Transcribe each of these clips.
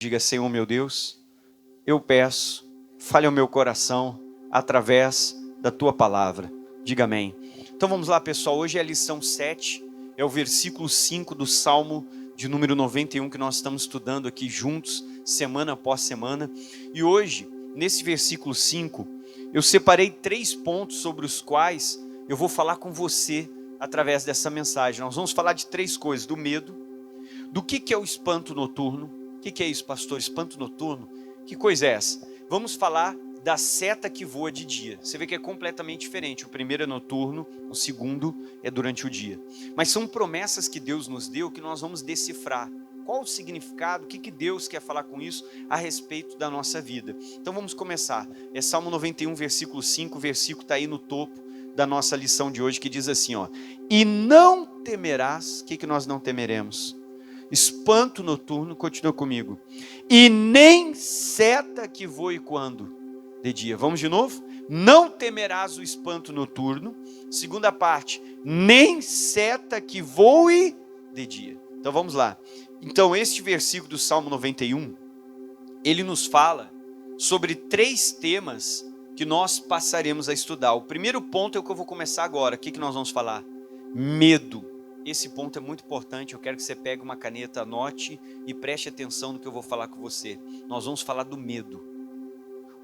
Diga: Senhor meu Deus, eu peço, fale ao meu coração através da tua palavra. Diga amém. Então vamos lá, pessoal. Hoje é a lição 7, é o versículo 5 do Salmo de número 91 que nós estamos estudando aqui juntos, semana após semana. E hoje, nesse versículo 5, eu separei 3 pontos sobre os quais eu vou falar com você através dessa mensagem. Nós vamos falar de 3 coisas: do medo, do que é o espanto noturno. O que é isso, pastor? Espanto noturno? Que coisa é essa? Vamos falar da seta que voa de dia. Você vê que é completamente diferente. O primeiro é noturno, o segundo é durante o dia. Mas são promessas que Deus nos deu que nós vamos decifrar. Qual o significado? O que Deus quer falar com isso a respeito da nossa vida? Então vamos começar. É Salmo 91, versículo 5. O versículo está aí no topo da nossa lição de hoje, que diz assim, ó: e não temerás. O que nós não temeremos? Espanto noturno, continua comigo. E nem seta que voe quando? De dia. Vamos de novo? Não temerás o espanto noturno. Segunda parte, nem seta que voe de dia. Então vamos lá. Então este versículo do Salmo 91, ele nos fala sobre 3 temas que nós passaremos a estudar. O primeiro ponto é o que eu vou começar agora. O que nós vamos falar? Medo. Esse ponto é muito importante. Eu quero que você pegue uma caneta, anote e preste atenção no que eu vou falar com você. Nós vamos falar do medo.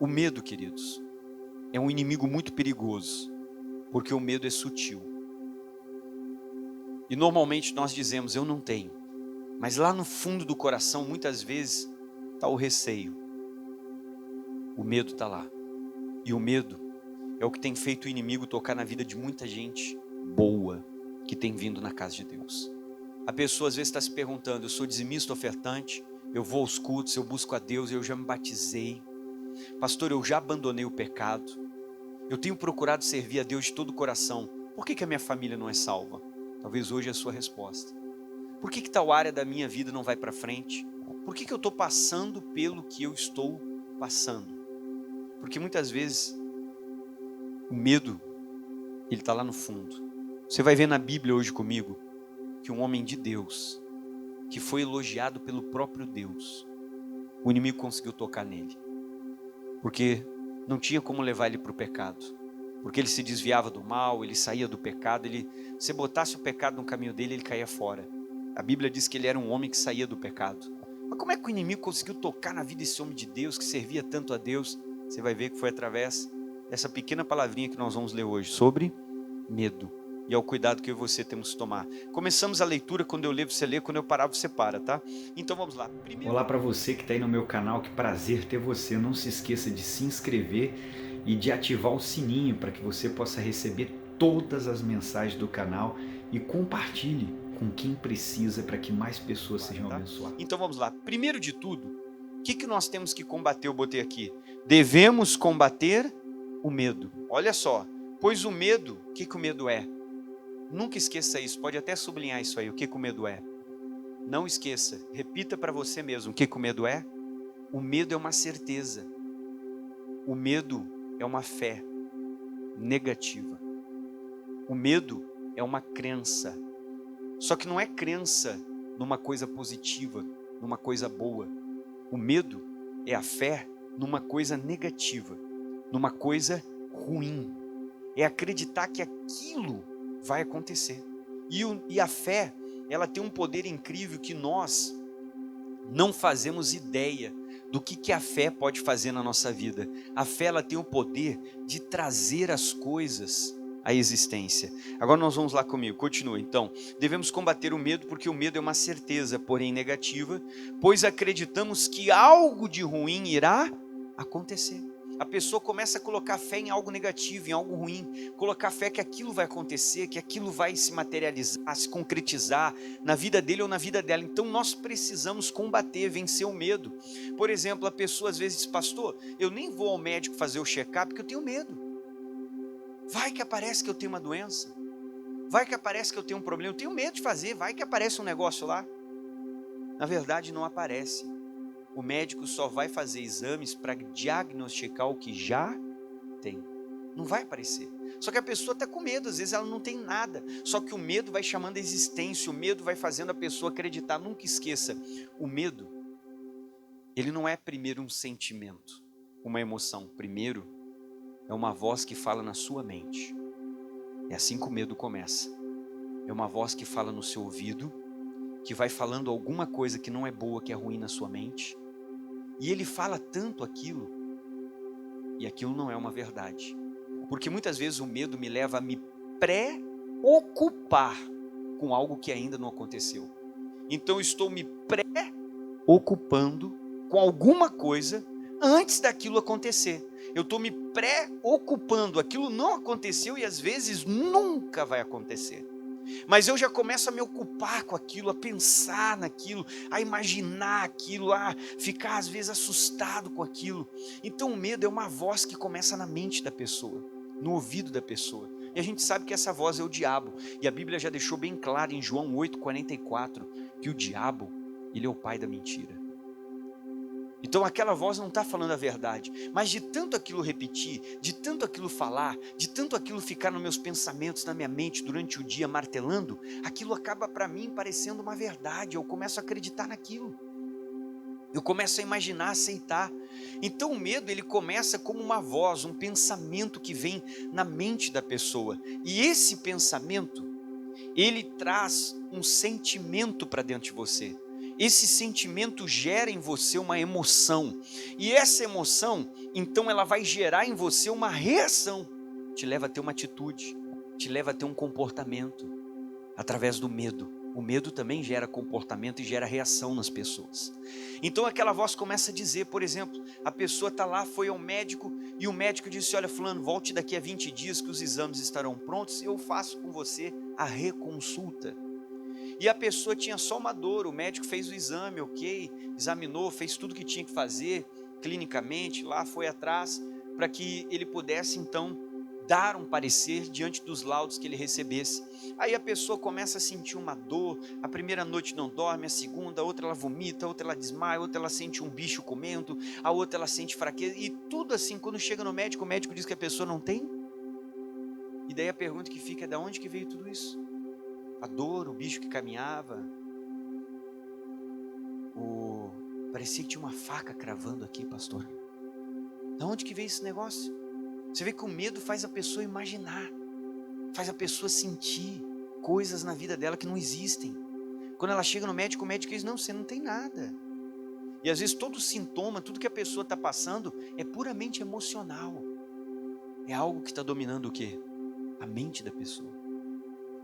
O medo, queridos, é um inimigo muito perigoso, porque o medo é sutil. E normalmente nós dizemos: eu não tenho. Mas lá no fundo do coração, muitas vezes, está o receio. O medo está lá. E o medo é o que tem feito o inimigo tocar na vida de muita gente boa que tem vindo na casa de Deus. A pessoa às vezes está se perguntando: eu sou dizimista, ofertante, eu vou aos cultos, eu busco a Deus, eu já me batizei. Pastor, eu já abandonei o pecado. Eu tenho procurado servir a Deus de todo o coração. Por que a minha família não é salva? Talvez hoje é a sua resposta. Por que tal área da minha vida não vai para frente? Por que eu estou passando pelo que eu estou passando? Porque muitas vezes o medo, ele está lá no fundo. Você vai ver na Bíblia hoje comigo que um homem de Deus, que foi elogiado pelo próprio Deus, o inimigo conseguiu tocar nele, porque não tinha como levar ele para o pecado, porque ele se desviava do mal, ele saía do pecado, se botasse o pecado no caminho dele, ele caía fora. A Bíblia diz que ele era um homem que saía do pecado. Mas como é que o inimigo conseguiu tocar na vida desse homem de Deus, que servia tanto a Deus? Você vai ver que foi através dessa pequena palavrinha que nós vamos ler hoje, sobre medo. E é o cuidado que eu e você temos que tomar. Começamos a leitura, quando eu ler você lê, quando eu parar você para, tá? Então vamos lá. Olá para você que está aí no meu canal, que prazer ter você. Não se esqueça de se inscrever e de ativar o sininho para que você possa receber todas as mensagens do canal e compartilhe com quem precisa para que mais pessoas sejam abençoadas. Então vamos lá. Primeiro de tudo, o que nós temos que combater? Eu botei aqui. Devemos combater o medo. Olha só, pois o medo, o que o medo é? Nunca esqueça isso, pode até sublinhar isso aí, o que o medo é. Não esqueça, repita para você mesmo, o que o medo é? O medo é uma certeza. O medo é uma fé negativa. O medo é uma crença. Só que não é crença numa coisa positiva, numa coisa boa. O medo é a fé numa coisa negativa, numa coisa ruim. É acreditar que aquilo vai acontecer. E a fé, ela tem um poder incrível que nós não fazemos ideia do que a fé pode fazer na nossa vida. A fé, ela tem o poder de trazer as coisas à existência. Agora nós vamos lá comigo, continua. Então, devemos combater o medo, porque o medo é uma certeza, porém negativa, pois acreditamos que algo de ruim irá acontecer. A pessoa começa a colocar fé em algo negativo, em algo ruim, colocar fé que aquilo vai acontecer, que aquilo vai se materializar, se concretizar na vida dele ou na vida dela. Então nós precisamos combater, vencer o medo. Por exemplo, a pessoa às vezes diz: pastor, eu nem vou ao médico fazer o check-up porque eu tenho medo. Vai que aparece que eu tenho uma doença, vai que aparece que eu tenho um problema, eu tenho medo de fazer, vai que aparece um negócio lá. Na verdade não aparece. O médico só vai fazer exames para diagnosticar o que já tem. Não vai aparecer. Só que a pessoa está com medo, às vezes ela não tem nada. Só que o medo vai chamando a existência, o medo vai fazendo a pessoa acreditar. Nunca esqueça, o medo ele não é primeiro um sentimento, uma emoção. Primeiro, é uma voz que fala na sua mente. É assim que o medo começa. É uma voz que fala no seu ouvido, que vai falando alguma coisa que não é boa, que é ruim na sua mente. E ele fala tanto aquilo, e aquilo não é uma verdade. Porque muitas vezes o medo me leva a me preocupar com algo que ainda não aconteceu. Então eu estou me preocupando com alguma coisa antes daquilo acontecer. Eu estou me preocupando, aquilo não aconteceu e às vezes nunca vai acontecer. Mas eu já começo a me ocupar com aquilo, a pensar naquilo, a imaginar aquilo, a ficar às vezes assustado com aquilo. Então o medo é uma voz que começa na mente da pessoa, no ouvido da pessoa. E a gente sabe que essa voz é o diabo. E a Bíblia já deixou bem claro em João 8,44 que o diabo, ele é o pai da mentira. Então aquela voz não está falando a verdade, mas de tanto aquilo repetir, de tanto aquilo falar, de tanto aquilo ficar nos meus pensamentos, na minha mente durante o dia martelando, aquilo acaba para mim parecendo uma verdade, eu começo a acreditar naquilo, eu começo a imaginar, aceitar. Então o medo ele começa como uma voz, um pensamento que vem na mente da pessoa, e esse pensamento, ele traz um sentimento para dentro de você. Esse sentimento gera em você uma emoção, e essa emoção, então ela vai gerar em você uma reação, te leva a ter uma atitude, te leva a ter um comportamento, através do medo. O medo também gera comportamento e gera reação nas pessoas. Então aquela voz começa a dizer, por exemplo, a pessoa está lá, foi ao médico, e o médico disse, olha fulano, volte daqui a 20 dias que os exames estarão prontos, e eu faço com você a reconsulta. E a pessoa tinha só uma dor, o médico fez o exame, ok, examinou, fez tudo que tinha que fazer, clinicamente, lá foi atrás, para que ele pudesse então dar um parecer diante dos laudos que ele recebesse. Aí a pessoa começa a sentir uma dor, a primeira noite não dorme, a segunda, a outra ela vomita, a outra ela desmaia, a outra ela sente um bicho comendo, a outra ela sente fraqueza, e tudo assim, quando chega no médico, o médico diz que a pessoa não tem, e daí a pergunta que fica é, de onde que veio tudo isso? A dor, o bicho que caminhava, parecia que tinha uma faca cravando aqui, pastor. De onde que veio esse negócio? Você vê que o medo faz a pessoa imaginar, faz a pessoa sentir coisas na vida dela que não existem. Quando ela chega no médico, o médico diz, não, você não tem nada. E às vezes todo sintoma, tudo que a pessoa está passando é puramente emocional. É algo que está dominando o quê? A mente da pessoa.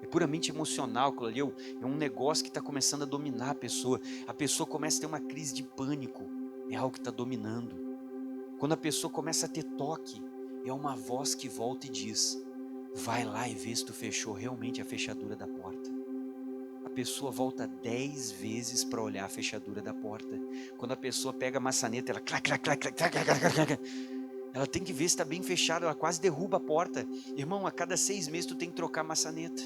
É puramente emocional, aquilo ali é um negócio que está começando a dominar a pessoa começa a ter uma crise de pânico, é algo que está dominando. Quando a pessoa começa a ter toque, é uma voz que volta e diz, vai lá e vê se tu fechou realmente a fechadura da porta. A pessoa volta 10 vezes para olhar a fechadura da porta. Quando a pessoa pega a maçaneta, ela clac, clac, clac, clac, clac, clac, clac, clac. Ela tem que ver se está bem fechada, ela quase derruba a porta. Irmão, a cada 6 meses tu tem que trocar a maçaneta.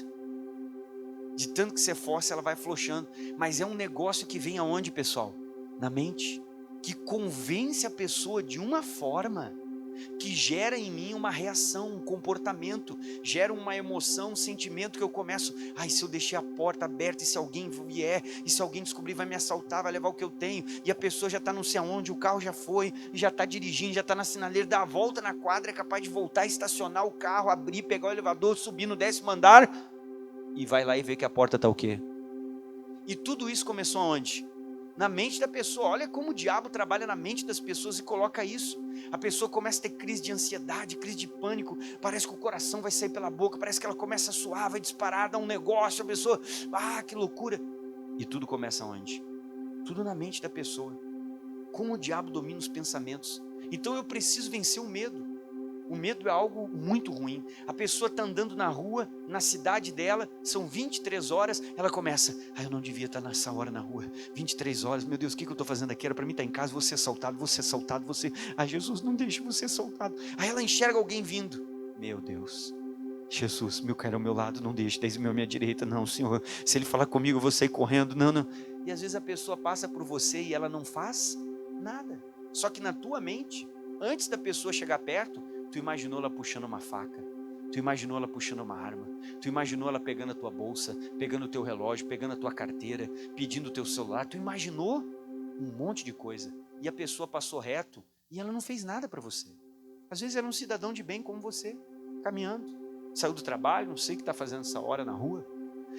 De tanto que você força, ela vai afrouxando. Mas é um negócio que vem aonde, pessoal? Na mente. Que convence a pessoa de uma forma que gera em mim uma reação, um comportamento, gera uma emoção, um sentimento que eu começo, ai, se eu deixei a porta aberta, e se alguém vier, e se alguém descobrir, vai me assaltar, vai levar o que eu tenho, e a pessoa já está não sei aonde, o carro já foi, já está dirigindo, já está na sinaleira, dá a volta na quadra, é capaz de voltar, estacionar o carro, abrir, pegar o elevador, subir no 10º andar, e vai lá e vê que a porta está o quê? E tudo isso começou onde? Na mente da pessoa. Olha como o diabo trabalha na mente das pessoas e coloca isso. A pessoa começa a ter crise de ansiedade, crise de pânico, parece que o coração vai sair pela boca, parece que ela começa a suar, vai disparar, dá um negócio, a pessoa, que loucura. E tudo começa onde? Tudo na mente da pessoa. Como o diabo domina os pensamentos. Então eu preciso vencer o medo. O medo é algo muito ruim. A pessoa está andando na rua, na cidade dela, são 23 horas, ela começa, eu não devia estar nessa hora na rua, 23 horas, meu Deus, o que eu estou fazendo aqui? Era para mim estar em casa, vou ser assaltado, Jesus, não deixe você ser assaltado. Aí ela enxerga alguém vindo, meu Deus, Jesus, meu cara ao meu lado, não deixe, desde a minha direita, não, Senhor, se ele falar comigo, eu vou sair correndo, não. E às vezes a pessoa passa por você e ela não faz nada, só que na tua mente, antes da pessoa chegar perto, tu imaginou ela puxando uma faca, tu imaginou ela puxando uma arma, tu imaginou ela pegando a tua bolsa, pegando o teu relógio, pegando a tua carteira, pedindo o teu celular, tu imaginou um monte de coisa. e a pessoa passou reto e ela não fez nada para você. Às vezes era um cidadão de bem como você, caminhando, saiu do trabalho, não sei o que está fazendo essa hora na rua.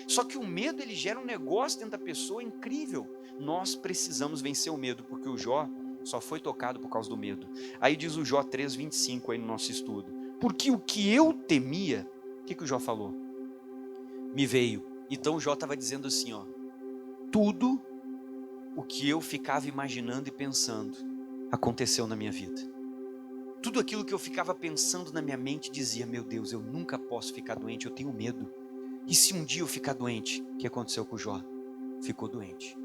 Só que o medo, ele gera um negócio dentro da pessoa incrível. Nós precisamos vencer o medo, porque o Jó só foi tocado por causa do medo. Aí diz o Jó 3,25 aí no nosso estudo. Porque o que eu temia, o que o Jó falou? Me veio. Então o Jó estava dizendo assim, ó, tudo o que eu ficava imaginando e pensando aconteceu na minha vida. Tudo aquilo que eu ficava pensando na minha mente dizia, meu Deus, eu nunca posso ficar doente, eu tenho medo. E se um dia eu ficar doente, o que aconteceu com o Jó? Ficou doente.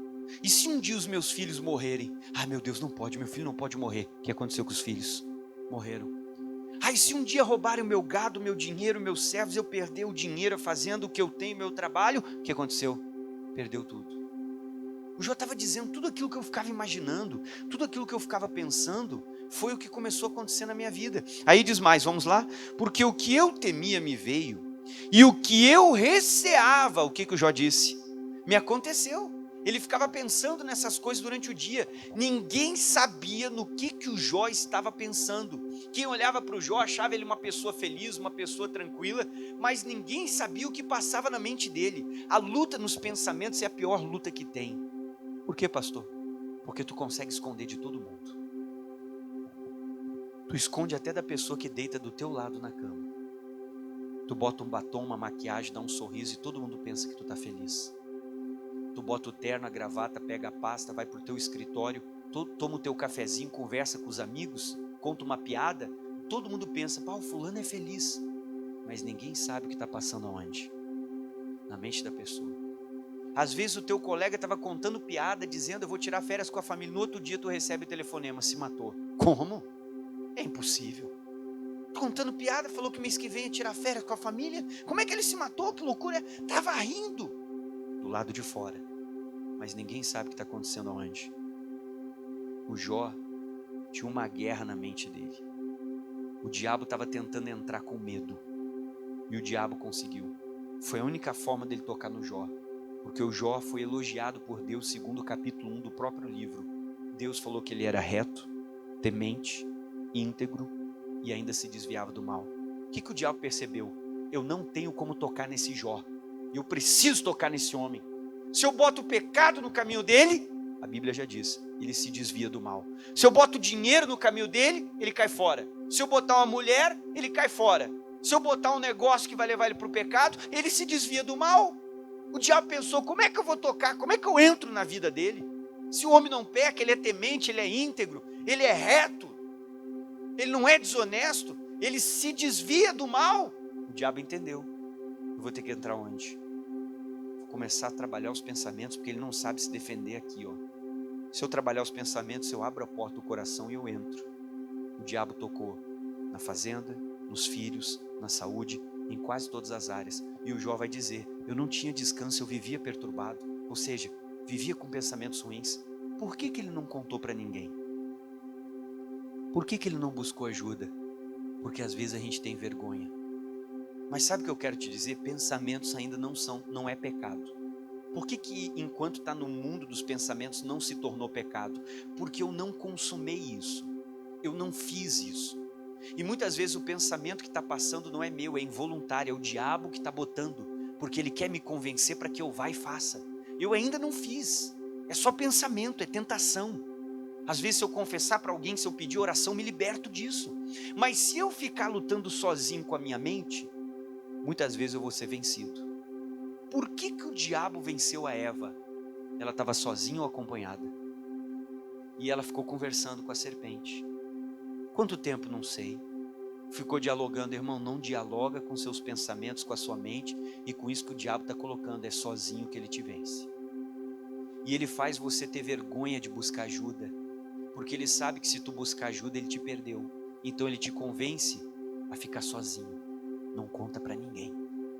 E se um dia os meus filhos morrerem? Ah, meu Deus, não pode, meu filho não pode morrer. O que aconteceu com os filhos? Morreram. Ah, e se um dia roubarem o meu gado, o meu dinheiro, meus servos, eu perder o dinheiro fazendo o que eu tenho, meu trabalho, o que aconteceu? Perdeu tudo. O Jó estava dizendo, tudo aquilo que eu ficava imaginando, tudo aquilo que eu ficava pensando, foi o que começou a acontecer na minha vida. Aí diz mais, vamos lá? Porque o que eu temia me veio, e o que eu receava, o que o Jó disse? Me aconteceu. Ele ficava pensando nessas coisas durante o dia. Ninguém sabia no que o Jó estava pensando. Quem olhava para o Jó achava ele uma pessoa feliz, uma pessoa tranquila, mas ninguém sabia o que passava na mente dele. A luta nos pensamentos é a pior luta que tem. Por quê, pastor? Porque tu consegue esconder de todo mundo. Tu esconde até da pessoa que deita do teu lado na cama. Tu bota um batom, uma maquiagem, dá um sorriso e todo mundo pensa que tu está feliz. Tu bota o terno, a gravata, pega a pasta, vai para o teu escritório, toma o teu cafezinho, conversa com os amigos, conta uma piada, todo mundo pensa, pá, o fulano é feliz. Mas ninguém sabe o que está passando aonde? Na mente da pessoa. Às vezes o teu colega estava contando piada, dizendo, eu vou tirar férias com a família, no outro dia tu recebe o telefonema, se matou. Como? É impossível. Contando piada, falou que mês que vem ia tirar férias com a família. Como é que ele se matou? Que loucura. Estava rindo do lado de fora, mas ninguém sabe o que está acontecendo aonde. O Jó tinha uma guerra na mente dele. O diabo estava tentando entrar com medo, e o diabo conseguiu. Foi a única forma dele tocar no Jó, porque o Jó foi elogiado por Deus, segundo o capítulo 1 do próprio livro. Deus falou que ele era reto, temente, íntegro e ainda se desviava do mal. O que o diabo percebeu? Eu não tenho como tocar nesse Jó. Eu preciso tocar nesse homem. Se eu boto o pecado no caminho dele, a Bíblia já diz, ele se desvia do mal. Se eu boto o dinheiro no caminho dele, ele cai fora. Se eu botar uma mulher, ele cai fora. Se eu botar um negócio que vai levar ele para o pecado, ele se desvia do mal. O diabo pensou, como é que eu vou tocar? Como é que eu entro na vida dele? Se o homem não peca, ele é temente, ele é íntegro, ele é reto, ele não é desonesto, ele se desvia do mal. O diabo entendeu. Eu vou ter que entrar onde? Vou começar a trabalhar os pensamentos, porque ele não sabe se defender aqui, ó. Se eu trabalhar os pensamentos, eu abro a porta do coração e eu entro. O diabo tocou na fazenda, nos filhos, na saúde, em quase todas as áreas. E o Jó vai dizer, eu não tinha descanso, eu vivia perturbado. Ou seja, vivia com pensamentos ruins. Por que ele não contou para ninguém? Por que ele não buscou ajuda? Porque às vezes a gente tem vergonha. Mas sabe o que eu quero te dizer? Pensamentos ainda não é pecado. Por que enquanto está no mundo dos pensamentos não se tornou pecado? Porque eu não consumei isso. Eu não fiz isso. E muitas vezes o pensamento que está passando não é meu, é involuntário, é o diabo que está botando. Porque ele quer me convencer para que eu vá e faça. Eu ainda não fiz. É só pensamento, é tentação. Às vezes se eu confessar para alguém, se eu pedir oração, me liberto disso. Mas se eu ficar lutando sozinho com a minha mente, muitas vezes eu vou ser vencido. Por que o diabo venceu a Eva? Ela estava sozinha ou acompanhada? E ela ficou conversando com a serpente. Quanto tempo? Não sei. Ficou dialogando. Irmão, não dialoga com seus pensamentos, com a sua mente, e com isso que o diabo está colocando, é sozinho que ele te vence. E ele faz você ter vergonha de buscar ajuda, porque ele sabe que se tu buscar ajuda, ele te perdeu. Então ele te convence a ficar sozinho. Não conta para ninguém.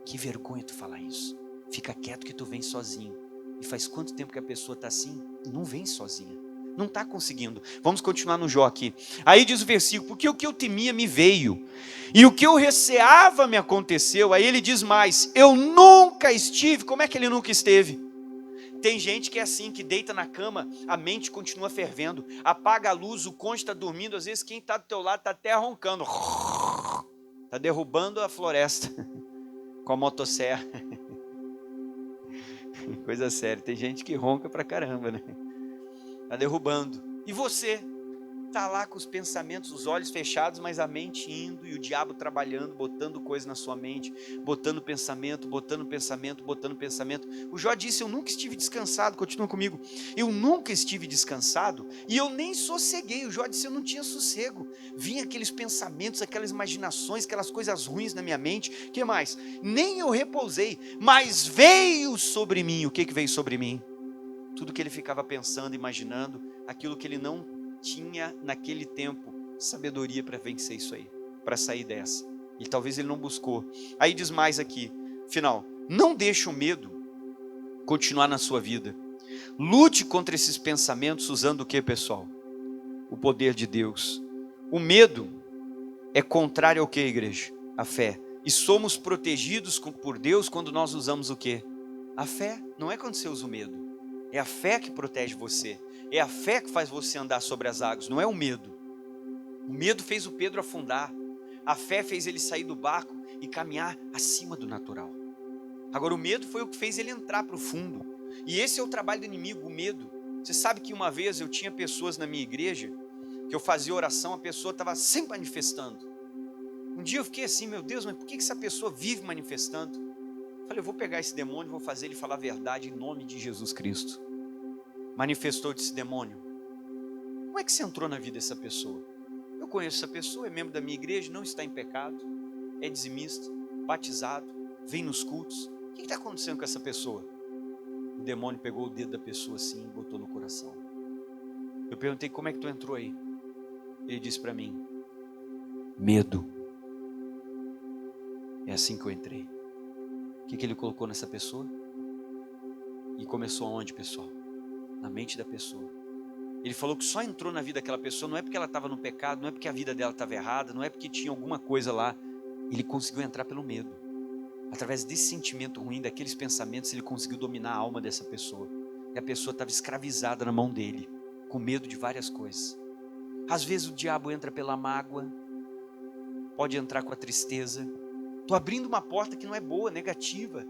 Que vergonha tu falar isso. Fica quieto que tu vem sozinho. E faz quanto tempo que a pessoa está assim? Não vem sozinha. Não está conseguindo. Vamos continuar no Jó aqui. Aí diz o versículo, porque o que eu temia me veio, e o que eu receava me aconteceu. Aí ele diz mais, eu nunca estive. Como é que ele nunca esteve? tem gente que é assim, que deita na cama, a mente continua fervendo, apaga a luz, o cônjuge está dormindo, às vezes quem está do teu lado está até roncando, está derrubando a floresta com a motosserra. Coisa séria, tem gente que ronca pra caramba, né? Está derrubando. E você? Está lá com os pensamentos, os olhos fechados, mas a mente indo e o diabo trabalhando, botando coisa na sua mente, botando pensamento, botando pensamento, botando pensamento. O Jó disse, eu nunca estive descansado, continua comigo, eu nunca estive descansado e eu nem sosseguei. O Jó disse, eu não tinha sossego, vinha aqueles pensamentos, aquelas imaginações, aquelas coisas ruins na minha mente, que mais? Nem eu repousei, mas veio sobre mim. O que veio sobre mim? Tudo que ele ficava pensando, imaginando, aquilo que ele não tinha naquele tempo sabedoria para vencer isso aí, para sair dessa, e talvez ele não buscou. Aí diz mais aqui, final, não deixe o medo continuar na sua vida, lute contra esses pensamentos usando o que, pessoal? O poder de Deus. O medo é contrário ao que, igreja? A fé. E somos protegidos por Deus quando nós usamos o que? A fé. Não é quando você usa o medo, é a fé que protege você. É a fé que faz você andar sobre as águas, não é o medo. O medo fez o Pedro afundar. A fé fez ele sair do barco e caminhar acima do natural. Agora o medo foi o que fez ele entrar para o fundo. E esse é o trabalho do inimigo, o medo. Você sabe que uma vez eu tinha pessoas na minha igreja, que eu fazia oração, a pessoa estava sempre manifestando. Um dia eu fiquei assim, meu Deus, mas por que essa pessoa vive manifestando? Eu falei, eu vou pegar esse demônio, vou fazer ele falar a verdade em nome de Jesus Cristo. Manifestou desse demônio. Como é que você entrou na vida dessa pessoa? Eu conheço essa pessoa, é membro da minha igreja, não está em pecado, é dizimista, batizado, vem nos cultos. O que está acontecendo com essa pessoa? O demônio pegou o dedo da pessoa assim e botou no coração. Eu perguntei, como é que tu entrou aí? Ele disse para mim, medo. É assim que eu entrei. O que ele colocou nessa pessoa? E começou aonde, pessoal? Na mente da pessoa. Ele falou que só entrou na vida daquela pessoa, não é porque ela estava no pecado, não é porque a vida dela estava errada, não é porque tinha alguma coisa lá. Ele conseguiu entrar pelo medo. Através desse sentimento ruim, daqueles pensamentos, ele conseguiu dominar a alma dessa pessoa. E a pessoa estava escravizada na mão dele, com medo de várias coisas. Às vezes o diabo entra pela mágoa, pode entrar com a tristeza. Estou abrindo uma porta que não é boa, negativa.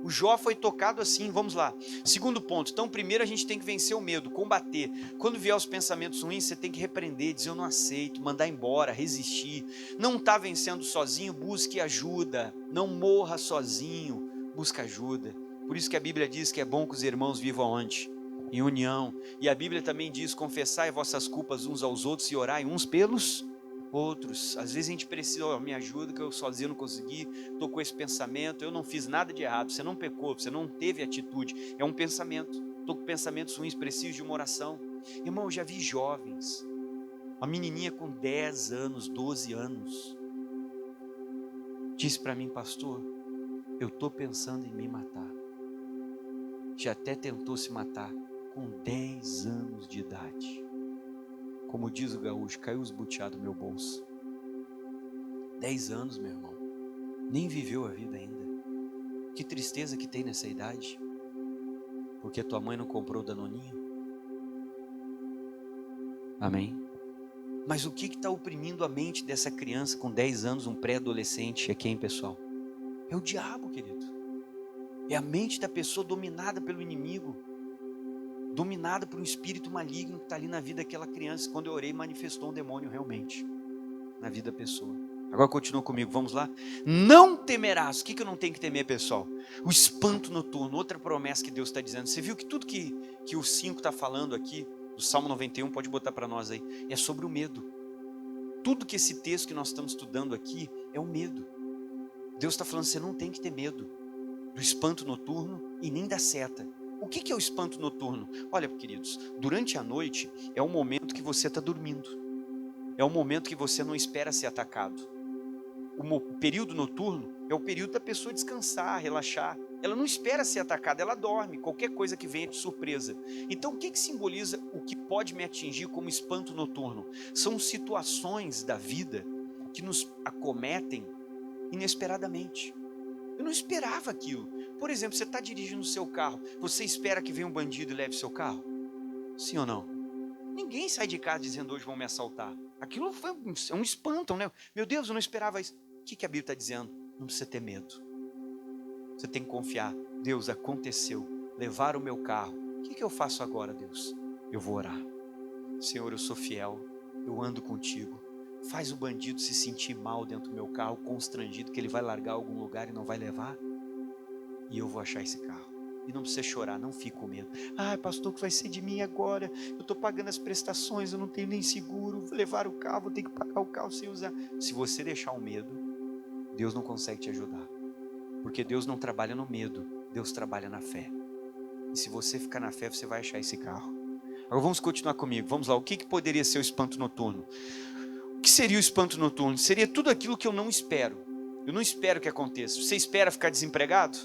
O Jó foi tocado assim, vamos lá. Segundo ponto, então primeiro a gente tem que vencer o medo, combater. Quando vier os pensamentos ruins, você tem que repreender, dizer eu não aceito, mandar embora, resistir. Não está vencendo sozinho, busque ajuda. Não morra sozinho, busca ajuda. Por isso que a Bíblia diz que é bom que os irmãos vivam onde? Em união. E a Bíblia também diz, confessai vossas culpas uns aos outros e orai uns pelos outros. Às vezes a gente precisa, me ajuda que eu sozinho não consegui, estou com esse pensamento, eu não fiz nada de errado, você não pecou, você não teve atitude, é um pensamento, estou com pensamentos ruins, preciso de uma oração. Irmão, eu já vi jovens, uma menininha com 10 anos, 12 anos, disse para mim, pastor, eu estou pensando em me matar. Já até tentou se matar com 10 anos de idade. Como diz o gaúcho, caiu os buteados no meu bolso. 10 anos, meu irmão. Nem viveu a vida ainda. Que tristeza que tem nessa idade. Porque tua mãe não comprou o Danoninho. Amém? Mas o que está oprimindo a mente dessa criança com 10 anos, um pré-adolescente? É quem, pessoal? É o diabo, querido. É a mente da pessoa dominada pelo inimigo. Dominada por um espírito maligno que está ali na vida daquela criança. Quando eu orei, manifestou um demônio realmente na vida da pessoa. Agora continua comigo, vamos lá. Não temerás. O que eu não tenho que temer, pessoal? O espanto noturno, outra promessa que Deus está dizendo. Você viu que tudo que o 5 está falando aqui, do Salmo 91, pode botar para nós aí, é sobre o medo. Tudo que esse texto que nós estamos estudando aqui é o medo. Deus está falando, você não tem que ter medo do espanto noturno e nem da seta. O que é o espanto noturno? Olha, queridos, durante a noite é um momento que você está dormindo. É um momento que você não espera ser atacado. O período noturno é o período da pessoa descansar, relaxar. Ela não espera ser atacada, ela dorme. Qualquer coisa que venha de surpresa. Então, o que simboliza o que pode me atingir como espanto noturno? São situações da vida que nos acometem inesperadamente. Eu não esperava aquilo. Por exemplo, você está dirigindo o seu carro, você espera que venha um bandido e leve seu carro? Sim ou não? Ninguém sai de casa dizendo hoje vão me assaltar. Aquilo foi um espanto, né? Meu Deus, eu não esperava isso. O que a Bíblia está dizendo? Não precisa ter medo. Você tem que confiar. Deus, aconteceu. Levaram o meu carro. O que eu faço agora, Deus? Eu vou orar. Senhor, eu sou fiel. Eu ando contigo. Faz o bandido se sentir mal dentro do meu carro, constrangido, que ele vai largar algum lugar e não vai levar. E eu vou achar esse carro. E não precisa chorar, não fique com medo. Ah, pastor, o que vai ser de mim agora? Eu estou pagando as prestações, eu não tenho nem seguro. Vou levar o carro, vou ter que pagar o carro sem usar. Se você deixar o medo, Deus não consegue te ajudar. Porque Deus não trabalha no medo, Deus trabalha na fé. E se você ficar na fé, você vai achar esse carro. Agora vamos continuar comigo, vamos lá. O que poderia ser o espanto noturno? O que seria o espanto noturno? Seria tudo aquilo que eu não espero. Eu não espero que aconteça. Você espera ficar desempregado?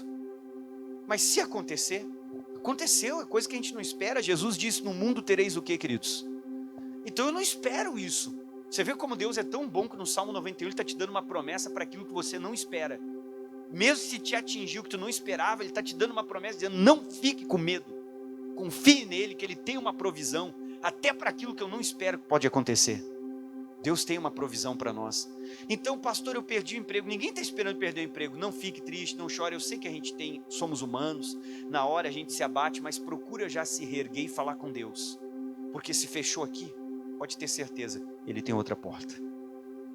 Mas se acontecer, aconteceu, é coisa que a gente não espera. Jesus disse, no mundo tereis o quê, queridos? Então eu não espero isso. Você vê como Deus é tão bom que no Salmo 91 Ele está te dando uma promessa para aquilo que você não espera. Mesmo se te atingiu o que tu não esperava, Ele está te dando uma promessa dizendo, não fique com medo. Confie nele, que Ele tem uma provisão, até para aquilo que eu não espero que pode acontecer. Deus tem uma provisão para nós. Então, pastor, eu perdi o emprego. Ninguém está esperando perder o emprego. Não fique triste, não chore. Eu sei que a gente somos humanos. Na hora a gente se abate, mas procura já se reerguer e falar com Deus. Porque se fechou aqui, pode ter certeza, Ele tem outra porta.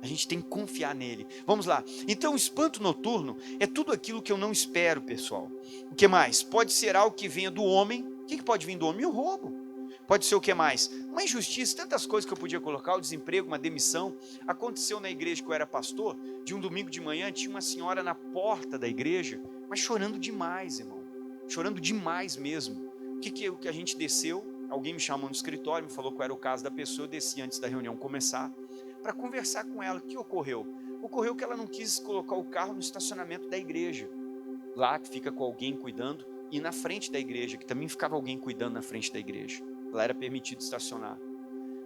A gente tem que confiar nele. Vamos lá. Então, o espanto noturno é tudo aquilo que eu não espero, pessoal. O que mais? Pode ser algo que venha do homem. O que pode vir do homem? O roubo. Pode ser o que mais? Uma injustiça, tantas coisas que eu podia colocar, o desemprego, uma demissão. Aconteceu na igreja que eu era pastor, de um domingo de manhã, tinha uma senhora na porta da igreja, mas chorando demais, irmão. Chorando demais mesmo. O que a gente desceu, alguém me chamou no escritório, me falou qual era o caso da pessoa, eu desci antes da reunião começar, para conversar com ela. O que ocorreu? Ocorreu que ela não quis colocar o carro no estacionamento da igreja, lá que fica com alguém cuidando, e na frente da igreja, que também ficava alguém cuidando na frente da igreja. Lá era permitido estacionar,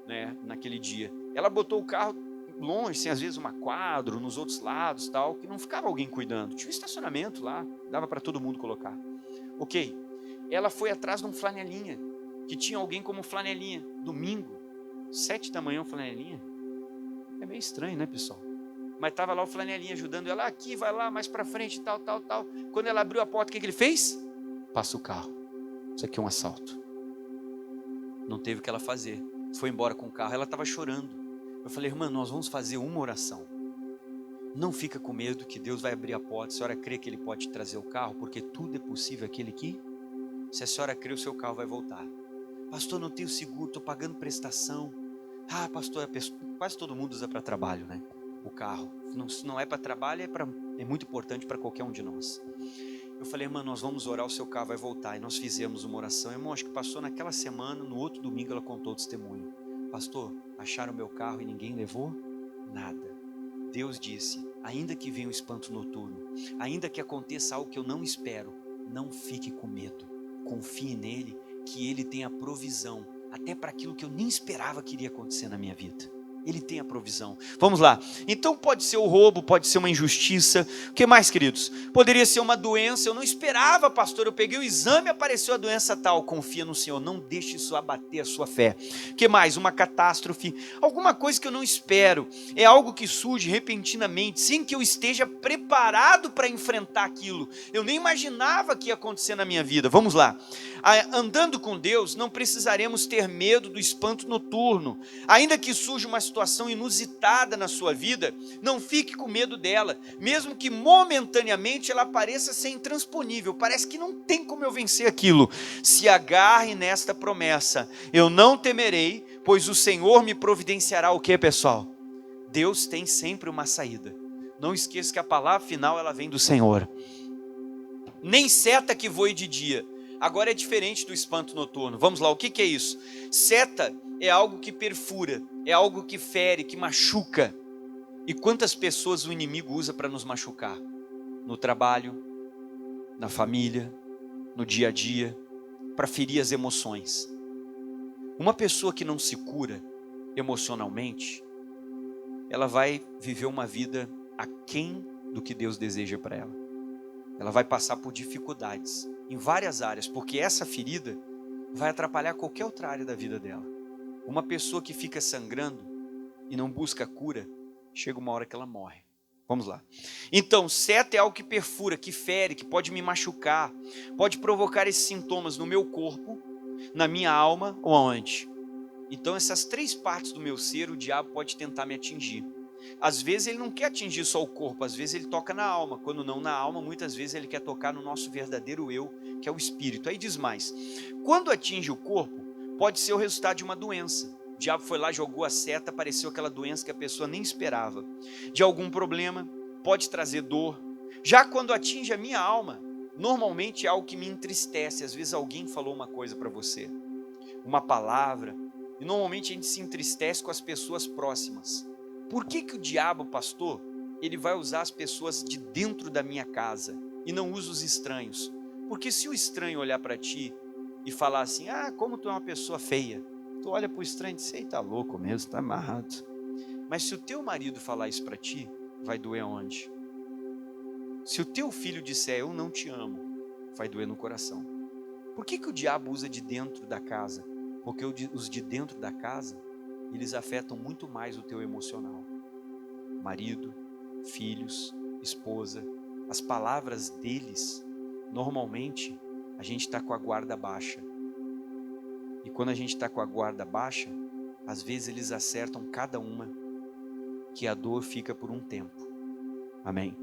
né, naquele dia. Ela botou o carro longe, assim, às vezes uma quadra, nos outros lados, tal, que não ficava alguém cuidando. Tinha um estacionamento lá, dava para todo mundo colocar. Ok. Ela foi atrás de um flanelinha, que tinha alguém como flanelinha. Domingo, 7 da manhã, um flanelinha. É meio estranho, né, pessoal? Mas estava lá o flanelinha ajudando ela, aqui, vai lá, mais para frente, tal. Quando ela abriu a porta, o que ele fez? Passa o carro. Isso aqui é um assalto. Não teve o que ela fazer. Foi embora com o carro. Ela estava chorando. Eu falei, irmã, nós vamos fazer uma oração. Não fica com medo que Deus vai abrir a porta. A senhora crê que Ele pode trazer o carro? Porque tudo é possível aquele que... Se a senhora crê, o seu carro vai voltar. Pastor, não tenho seguro, estou pagando prestação. Ah, pastor, quase todo mundo usa para trabalho, né? O carro. Se não é para trabalho, é muito importante para qualquer um de nós. Eu falei, irmã, nós vamos orar, o seu carro vai voltar. E nós fizemos uma oração. Irmão, acho que passou naquela semana, no outro domingo ela contou o testemunho. Pastor, acharam meu carro e ninguém levou nada. Deus disse, ainda que venha um espanto noturno, ainda que aconteça algo que eu não espero, não fique com medo. Confie nele, que ele tem a provisão, até para aquilo que eu nem esperava que iria acontecer na minha vida. Ele tem a provisão. Vamos lá. Então pode ser o roubo, pode ser uma injustiça. O que mais, queridos? Poderia ser uma doença. Eu não esperava, pastor. Eu peguei o exame e apareceu a doença tal. Confia no Senhor. Não deixe isso abater a sua fé. O que mais? Uma catástrofe. Alguma coisa que eu não espero. É algo que surge repentinamente, sem que eu esteja preparado para enfrentar aquilo. Eu nem imaginava que ia acontecer na minha vida. Vamos lá. Andando com Deus, não precisaremos ter medo do espanto noturno. Ainda que surja uma situação inusitada na sua vida, não fique com medo dela, mesmo que momentaneamente ela pareça ser intransponível, parece que não tem como eu vencer aquilo. Se agarre nesta promessa, eu não temerei, pois o Senhor me providenciará o que, pessoal? Deus tem sempre uma saída. Não esqueça que a palavra final ela vem do Senhor. Nem seta que voe de dia. Agora é diferente do espanto noturno. Vamos lá, o que é isso? Seta é algo que perfura, é algo que fere, que machuca. E quantas pessoas o inimigo usa para nos machucar? No trabalho, na família, no dia a dia, para ferir as emoções. Uma pessoa que não se cura emocionalmente, ela vai viver uma vida aquém do que Deus deseja para ela. ela vai passar por dificuldades em várias áreas, porque essa ferida vai atrapalhar qualquer outra área da vida dela. Uma pessoa que fica sangrando e não busca cura, chega uma hora que ela morre. Vamos lá. Então, seta é algo que perfura, que fere, que pode me machucar, pode provocar esses sintomas no meu corpo, na minha alma ou aonde. Então, essas 3 partes do meu ser, o diabo pode tentar me atingir. Às vezes ele não quer atingir só o corpo, às vezes ele toca na alma. Quando não na alma, muitas vezes ele quer tocar no nosso verdadeiro eu, que é o espírito. Aí diz mais: quando atinge o corpo, pode ser o resultado de uma doença. O diabo foi lá, jogou a seta, apareceu aquela doença que a pessoa nem esperava. De algum problema, pode trazer dor. Já quando atinge a minha alma, normalmente é algo que me entristece. Às vezes alguém falou uma coisa para você, uma palavra, e normalmente a gente se entristece com as pessoas próximas. Por que o diabo, pastor, ele vai usar as pessoas de dentro da minha casa e não usa os estranhos? Porque se o estranho olhar para ti e falar assim: ah, como tu é uma pessoa feia, tu olha para o estranho e diz: ei, tá louco mesmo, tá amarrado. Mas se o teu marido falar isso para ti, vai doer aonde? Se o teu filho disser: eu não te amo, vai doer no coração. Por que o diabo usa de dentro da casa? Porque os de dentro da casa, eles afetam muito mais o teu emocional. Marido, filhos, esposa, as palavras deles, normalmente, a gente está com a guarda baixa. E quando a gente está com a guarda baixa, às vezes eles acertam cada uma, que a dor fica por um tempo. Amém?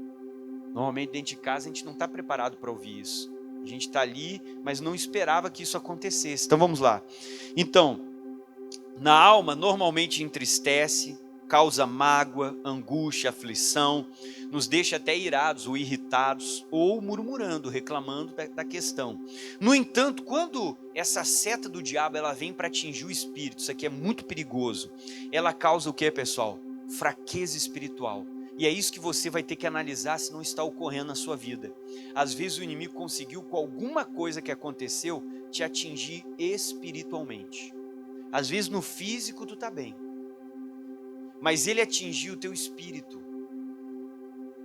Normalmente dentro de casa a gente não está preparado para ouvir isso. A gente está ali, mas não esperava que isso acontecesse. Então vamos lá. Então, na alma normalmente entristece, causa mágoa, angústia, aflição, nos deixa até irados ou irritados, ou murmurando, reclamando da questão. No entanto, quando essa seta do diabo ela vem para atingir o espírito, isso aqui é muito perigoso, ela causa o que, pessoal? Fraqueza espiritual. E é isso que você vai ter que analisar se não está ocorrendo na sua vida. Às vezes o inimigo conseguiu, com alguma coisa que aconteceu, te atingir espiritualmente. Às vezes no físico tu está bem, mas ele atingiu o teu espírito.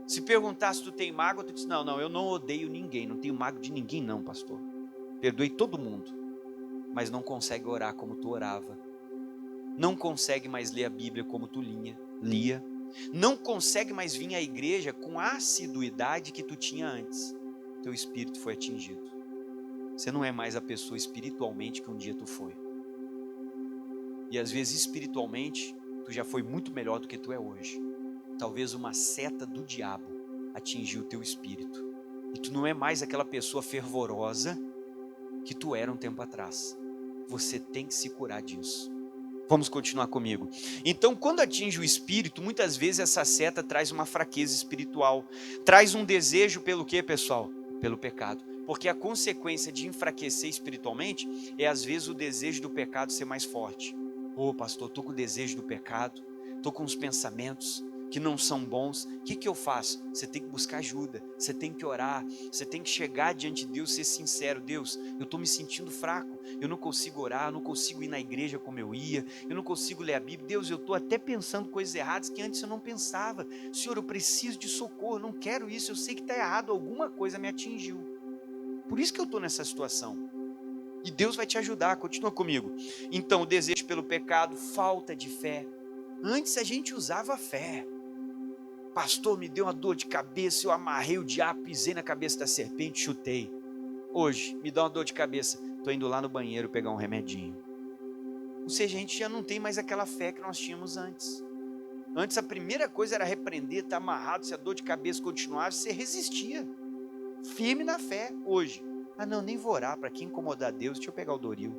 Se perguntar se tu tem mágoa, tu diz: não, eu não odeio ninguém, não tenho mágoa de ninguém não, pastor. Perdoei todo mundo. Mas não consegue orar como tu orava. Não consegue mais ler a Bíblia como tu lia. Não consegue mais vir à igreja com a assiduidade que tu tinha antes. Teu espírito foi atingido. Você não é mais a pessoa espiritualmente que um dia tu foi. E às vezes espiritualmente tu já foi muito melhor do que tu é hoje. Talvez uma seta do diabo atingiu o teu espírito. E tu não é mais aquela pessoa fervorosa que tu era um tempo atrás. Você tem que se curar disso. Vamos continuar comigo. Então, quando atinge o espírito, muitas vezes essa seta traz uma fraqueza espiritual. Traz um desejo pelo quê, pessoal? Pelo pecado. Porque a consequência de enfraquecer espiritualmente é às vezes o desejo do pecado ser mais forte. Ô pastor, estou com o desejo do pecado, estou com os pensamentos que não são bons. O que eu faço? Você tem que buscar ajuda, você tem que orar, você tem que chegar diante de Deus, ser sincero. Deus, eu estou me sentindo fraco, eu não consigo orar, eu não consigo ir na igreja como eu ia, eu não consigo ler a Bíblia. Deus, eu estou até pensando coisas erradas que antes eu não pensava. Senhor, eu preciso de socorro, eu não quero isso, eu sei que está errado, alguma coisa me atingiu. Por isso que eu estou nessa situação. E Deus vai te ajudar, continua comigo. Então, o desejo pelo pecado, falta de fé. Antes a gente usava fé. Pastor, me deu uma dor de cabeça, eu amarrei o diabo, pisei na cabeça da serpente, chutei. Hoje, me dá uma dor de cabeça, estou indo lá no banheiro pegar um remedinho. Ou seja, a gente já não tem mais aquela fé que nós tínhamos antes. Antes a primeira coisa era repreender, estar amarrado, se a dor de cabeça continuasse, você resistia. Firme na fé. Hoje, não, nem vou orar, para que incomodar Deus, deixa eu pegar o Doril.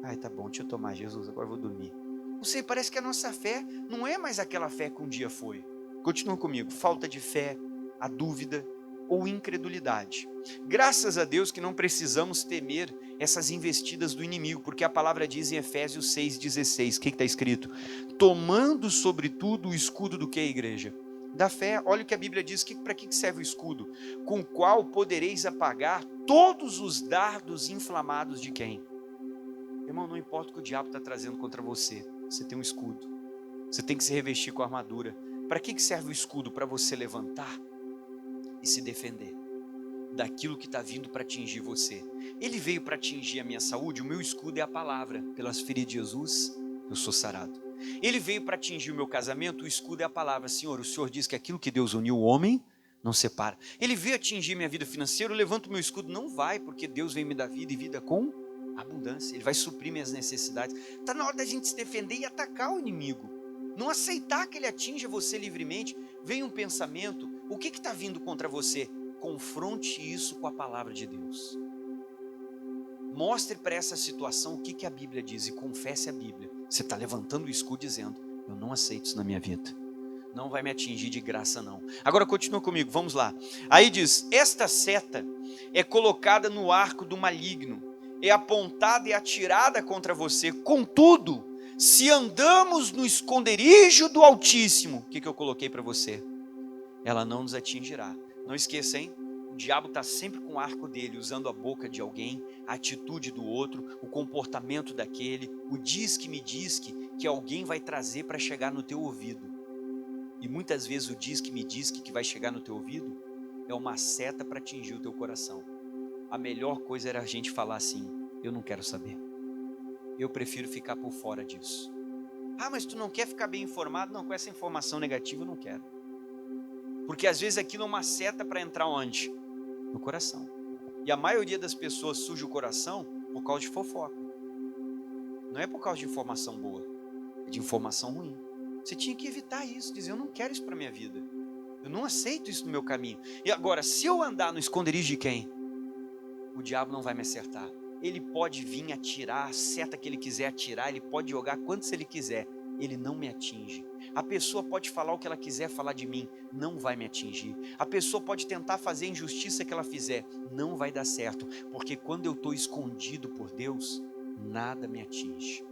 Ai, tá bom, deixa eu tomar Jesus, agora eu vou dormir. Não sei, parece que a nossa fé não é mais aquela fé que um dia foi. Continua comigo. Falta de fé, a dúvida ou incredulidade. Graças a Deus que não precisamos temer essas investidas do inimigo, porque a palavra diz em Efésios 6,16, o que está escrito? Tomando sobretudo o escudo do que, igreja? Da fé. Olha o que a Bíblia diz, para que serve o escudo? Com o qual podereis apagar todos os dardos inflamados de quem? Irmão, não importa o que o diabo está trazendo contra você, você tem um escudo. Você tem que se revestir com a armadura. Para que serve o escudo? Para você levantar e se defender. daquilo que está vindo para atingir você. Ele veio para atingir a minha saúde, o meu escudo é a palavra. Pelas feridas de Jesus, eu sou sarado. Ele veio para atingir o meu casamento, o escudo é a palavra. Senhor, o Senhor diz que aquilo que Deus uniu o homem, não separa. Ele veio atingir minha vida financeira, eu levanto o meu escudo, não vai, porque Deus vem me dar vida e vida com abundância. Ele vai suprir minhas necessidades. Está na hora da gente se defender e atacar o inimigo. Não aceitar que ele atinja você livremente. Vem um pensamento, o que está vindo contra você? Confronte isso com a palavra de Deus. Mostre para essa situação o que a Bíblia diz e confesse a Bíblia. Você está levantando o escudo dizendo, eu não aceito isso na minha vida. Não vai me atingir de graça não. Agora continua comigo, vamos lá. Aí diz, esta seta é colocada no arco do maligno, é apontada e atirada contra você. Contudo, se andamos no esconderijo do Altíssimo, o que eu coloquei para você? Ela não nos atingirá. Não esqueça, hein? O diabo está sempre com o arco dele, usando a boca de alguém, a atitude do outro, o comportamento daquele, o diz que me diz que alguém vai trazer para chegar no teu ouvido. E muitas vezes o diz que me diz que vai chegar no teu ouvido é uma seta para atingir o teu coração. A melhor coisa era a gente falar assim, eu não quero saber. Eu prefiro ficar por fora disso. Ah, mas tu não quer ficar bem informado? Não, com essa informação negativa eu não quero. Porque às vezes aquilo é uma seta para entrar onde? No coração. E a maioria das pessoas suja o coração por causa de fofoca. Não é por causa de informação boa, é de informação ruim. Você tinha que evitar isso, dizer, eu não quero isso para a minha vida. Eu não aceito isso no meu caminho. E agora, se eu andar no esconderijo de quem? O diabo não vai me acertar. Ele pode vir atirar a seta que ele quiser atirar, ele pode jogar quantos ele quiser. Ele não me atinge. A pessoa pode falar o que ela quiser falar de mim, não vai me atingir. A pessoa pode tentar fazer a injustiça que ela fizer, não vai dar certo. Porque quando eu estou escondido por Deus, nada me atinge.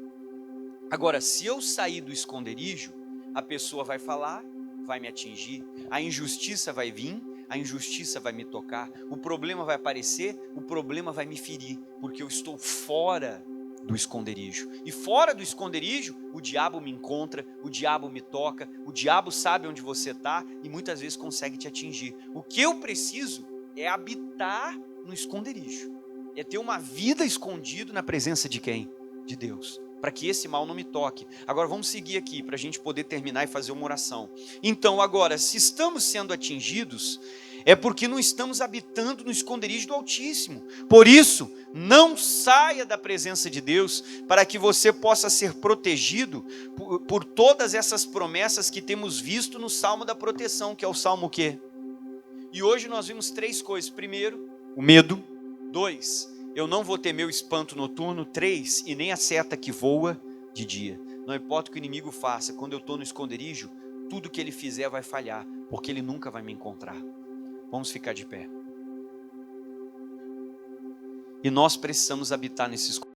Agora, se eu sair do esconderijo, a pessoa vai falar, vai me atingir. A injustiça vai vir, a injustiça vai me tocar. O problema vai aparecer, o problema vai me ferir. Porque eu estou fora do esconderijo. E fora do esconderijo, o diabo me encontra, o diabo me toca, o diabo sabe onde você está e muitas vezes consegue te atingir. O que eu preciso é habitar no esconderijo. É ter uma vida escondido na presença de quem? De Deus. Para que esse mal não me toque. Agora vamos seguir aqui, para a gente poder terminar e fazer uma oração. Então agora, se estamos sendo atingidos, é porque não estamos habitando no esconderijo do Altíssimo. Por isso, não saia da presença de Deus, para que você possa ser protegido por todas essas promessas que temos visto no Salmo da proteção, que é o Salmo o quê? E hoje nós vimos 3 coisas. Primeiro, o medo. 2, eu não vou temer o espanto noturno. 3, e nem a seta que voa de dia. Não importa o que o inimigo faça, quando eu estou no esconderijo, tudo que ele fizer vai falhar, porque ele nunca vai me encontrar. Vamos ficar de pé. E nós precisamos habitar nesse esconderijo.